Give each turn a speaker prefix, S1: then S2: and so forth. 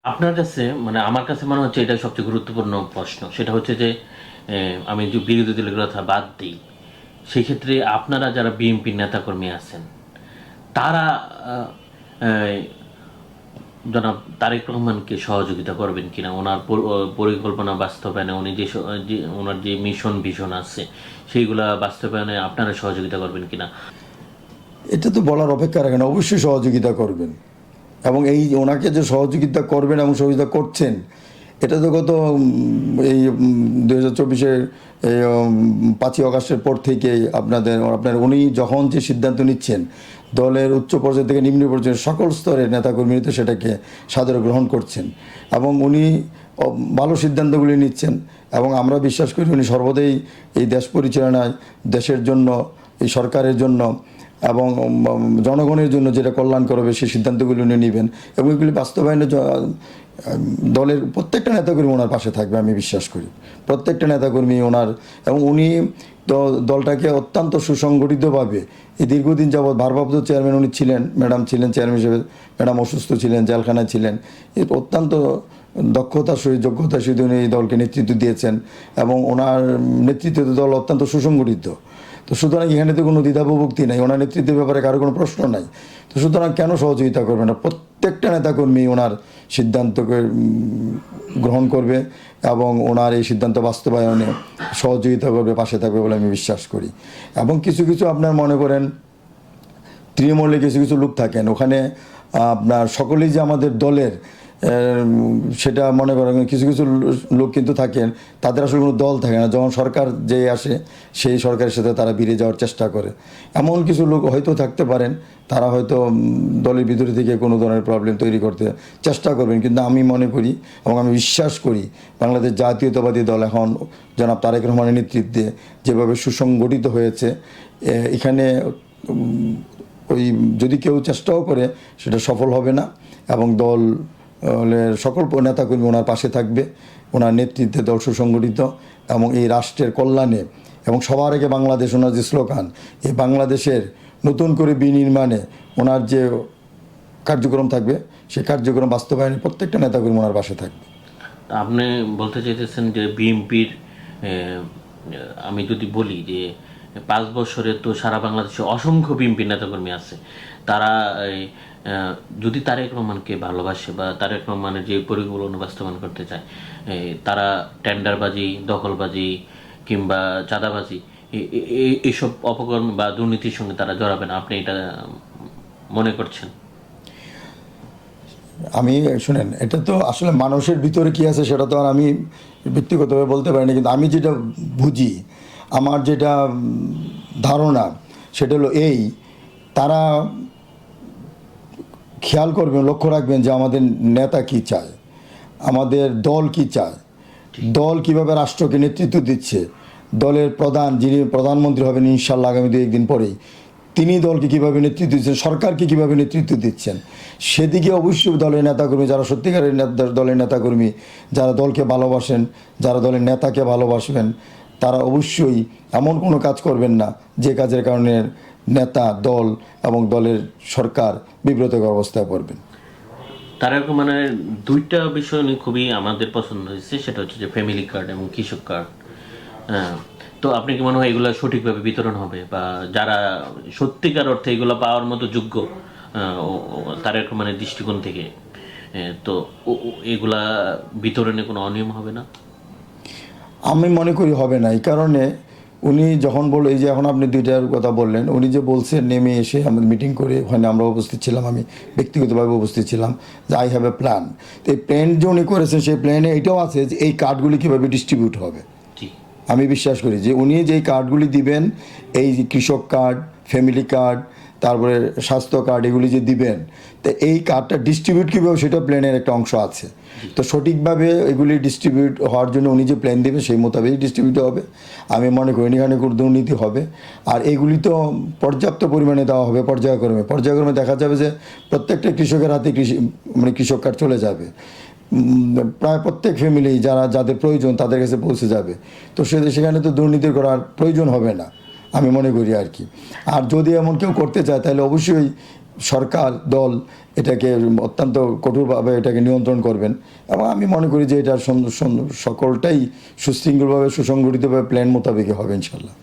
S1: আপনার কাছে মানে আমার কাছে মনে হচ্ছে এটা সবচেয়ে গুরুত্বপূর্ণ প্রশ্ন। সেটা হচ্ছে যে আমি যে বিরোধী দলের কথা বাদ দিই, সেক্ষেত্রে আপনারা যারা বিএনপির নেতাকর্মী আছেন, তারা আহ, আহ, জনাব তারেক রহমানকে সহযোগিতা করবেন কিনা ওনার পরিকল্পনা বাস্তবায়নে, উনি যে ওনার যে মিশন ভিশন আছে সেইগুলা বাস্তবায়নে আপনারা সহযোগিতা করবেন কিনা?
S2: এটা তো বলার অপেক্ষা রাখে না, অবশ্যই সহযোগিতা করবেন। এবং এই ওনাকে যে সহযোগিতা করবেন এবং সহযোগিতা করছেন, এটা তো গত এই 2024-এর 5ই আগস্টের পর থেকেই আপনার উনি যখন যে সিদ্ধান্ত নিচ্ছেন, দলের উচ্চ পর্যায় থেকে নিম্ন পর্যায়ের সকল স্তরের নেতাকর্মীরা তো সেটাকে সাদরে গ্রহণ করছেন এবং উনি ভালো সিদ্ধান্তগুলি নিচ্ছেন। এবং আমরা বিশ্বাস করি উনি সর্বদাই এই দেশ পরিচালনায়, দেশের জন্য, এই সরকারের জন্য এবং জনগণের জন্য যেটা কল্যাণ করবে সেই সিদ্ধান্তগুলি উনি নেবেন এবং এগুলি বাস্তবায়নে দলের প্রত্যেকটা নেতাকর্মী ওনার পাশে থাকবে আমি বিশ্বাস করি। প্রত্যেকটা নেতাকর্মী ওনার, এবং উনি দলটাকে অত্যন্ত সুসংগঠিতভাবে এই দীর্ঘদিন যাবৎ ভারপ্রাপ্ত চেয়ারম্যান উনি ছিলেন, ম্যাডাম ছিলেন চেয়ারম্যান হিসেবে, ম্যাডাম অসুস্থ ছিলেন, জেলখানায় ছিলেন, এই অত্যন্ত দক্ষতার সহিত যোগ্যতার সহিত উনি এই দলকে নেতৃত্ব দিয়েছেন এবং ওনার নেতৃত্বে দল অত্যন্ত সুসংগঠিত। তো সুতরাং এখানে তো কোনো দ্বিধাবিভক্তি নাই, ওনার নেতৃত্বের ব্যাপারে কারো কোনো প্রশ্ন নাই। তো সুতরাং কেন সহযোগিতা করবে না? প্রত্যেকটা নেতাকর্মী ওনার সিদ্ধান্তকে গ্রহণ করবে এবং ওনার এই সিদ্ধান্ত বাস্তবায়নে সহযোগিতা করবে, পাশে থাকবে বলে আমি বিশ্বাস করি। এবং কিছু কিছু আপনার মনে করেন তৃণমূলে কিছু কিছু লোক থাকেন ওখানে, আপনার সকলেই যে আমাদের দলের সেটা মনে করেন কিছু কিছু লোক কিন্তু থাকেন, তাদের আসলে কোনো দল থাকে না, যখন সরকার যে আসে সেই সরকারের সাথে তারা বেরিয়ে যাওয়ার চেষ্টা করে। এমন কিছু লোক হয়তো থাকতে পারেন, তারা হয়তো দলের ভিতরে থেকে কোনো ধরনের প্রবলেম তৈরি করতে চেষ্টা করবেন। কিন্তু আমি মনে করি এবং আমি বিশ্বাস করি বাংলাদেশ জাতীয়তাবাদী দল এখন জনাব তারেক রহমানের নেতৃত্বে যেভাবে সুসংগঠিত হয়েছে, এখানে ওই যদি কেউ চেষ্টাও করে সেটা সফল হবে না এবং দলের সকল নেতাকর্মী ওনার পাশে থাকবে, ওনার নেতৃত্বে দল সুসংগঠিত এবং এই রাষ্ট্রের কল্যাণে এবং সবার আগে বাংলাদেশ, ওনার যে স্লোগান, এই বাংলাদেশের নতুন করে বিনির্মাণে ওনার যে কার্যক্রম থাকবে, সেই কার্যক্রম বাস্তবায়নে প্রত্যেকটা নেতাকর্মী ওনার পাশে থাকবে।
S1: আপনি বলতে চাইতেছেন যে বিএনপির, আমি যদি বলি যে 5 বছরে তো সারা বাংলাদেশে অসংখ্য বিএনপি নেতাকর্মী আছে, তারা যদি তারেক রহমানকে ভালোবাসে বা তারেক রহমানের যে পরিকল্পনা বাস্তবায়ন করতে চায়, তারা টেন্ডারবাজি, দখলবাজি কিংবা চাঁদাবাজি এইসব অপকর্ম বা দুর্নীতির সঙ্গে তারা জড়াবে না, আপনি এটা মনে করছেন?
S2: আমি শুনেন, এটা তো আসলে মানুষের ভিতরে কী আছে সেটা তো আর আমি ব্যক্তিগতভাবে বলতে পারি না, কিন্তু আমি যেটা বুঝি, আমার যেটা ধারণা সেটা হলো এই, তারা খেয়াল করবেন, লক্ষ্য রাখবেন যে আমাদের নেতা কী চায়, আমাদের দল কী চায়, দল কিভাবে রাষ্ট্রকে নেতৃত্ব দিচ্ছে, দলের প্রধান যিনি প্রধানমন্ত্রী হবেন ইনশাল্লাহ আগামী 2-1 দিন পরেই, তিনি দলকে কীভাবে নেতৃত্ব দিচ্ছেন, সরকারকে কীভাবে নেতৃত্ব দিচ্ছেন, সেদিকে অবশ্যই দলের নেতাকর্মী, যারা সত্যিকারের দলের নেতাকর্মী, যারা দলকে ভালোবাসেন, যারা দলের নেতাকে ভালোবাসবেন, তারা অবশ্যই এমন কোনো কাজ করবেন না যে কাজের কারণে নেতা, দল এবং দলের সরকার বিব্রতকর অবস্থায় পড়বেন।
S1: তারেক রহমানের দুইটা বিষয় নিয়ে খুবই আমাদের পছন্দ হয়েছে, সেটা হচ্ছে যে ফ্যামিলি কার্ড এবং কৃষক কার্ড। হ্যাঁ, তো আপনি কি মনে হয় এগুলো সঠিকভাবে বিতরণ হবে, বা যারা সত্যিকার অর্থে এগুলো পাওয়ার মতো যোগ্য তারেক রহমানের দৃষ্টিকোণ থেকে, তো এগুলা বিতরণে কোনো অনিয়ম হবে না?
S2: আমি মনে করি হবে না। এই কারণে উনি যখন এই যে এখন আপনি দুইটার কথা বললেন, উনি যে বলছেন নেমে এসে আমাদের মিটিং করে, ওখানে আমরা উপস্থিত ছিলাম, আমি ব্যক্তিগতভাবে উপস্থিত ছিলাম, যে আই হ্যাভ এ প্ল্যান। তো এই প্ল্যান যে উনি করেছেন, সেই প্ল্যানে এটাও আছে যে এই কার্ডগুলি কীভাবে ডিস্ট্রিবিউট হবে। আমি বিশ্বাস করি যে উনি যেই কার্ডগুলি দিবেন, এই যে কৃষক কার্ড, ফ্যামিলি কার্ড, তারপরে স্বাস্থ্য কার্ড, এগুলি যে দিবেন, তো এই কার্ডটা ডিস্ট্রিবিউট কীভাবে সেটা প্ল্যানের একটা অংশ আছে। তো সঠিকভাবে এগুলি ডিস্ট্রিবিউট হওয়ার জন্য উনি যে প্ল্যান দেবে সেই মোতাবেক ডিস্ট্রিবিউট হবে। আমি মনে করি এখানে কোনো দুর্নীতি হবে। আর এগুলি তো পর্যাপ্ত পরিমাণে দেওয়া হবে, পর্যায়ক্রমে দেখা যাবে যে প্রত্যেকটা কৃষকের হাতে কৃষক কার্ড চলে যাবে, প্রায় প্রত্যেক ফ্যামিলি যাদের প্রয়োজন তাদের কাছে পৌঁছে যাবে। তো সেখানে তো দুর্নীতি করার প্রয়োজন হবে না আমি মনে করি আর কি। আর যদি এমন কেউ করতে চায় তাহলে অবশ্যই সরকার দল এটাকে অত্যন্ত কঠোরভাবে এটাকে নিয়ন্ত্রণ করবেন এবং আমি মনে করি যে এটা সকলটাই সুশৃঙ্খলভাবে সুসংগঠিতভাবে প্ল্যান মোতাবেক হবে ইনশাল্লাহ।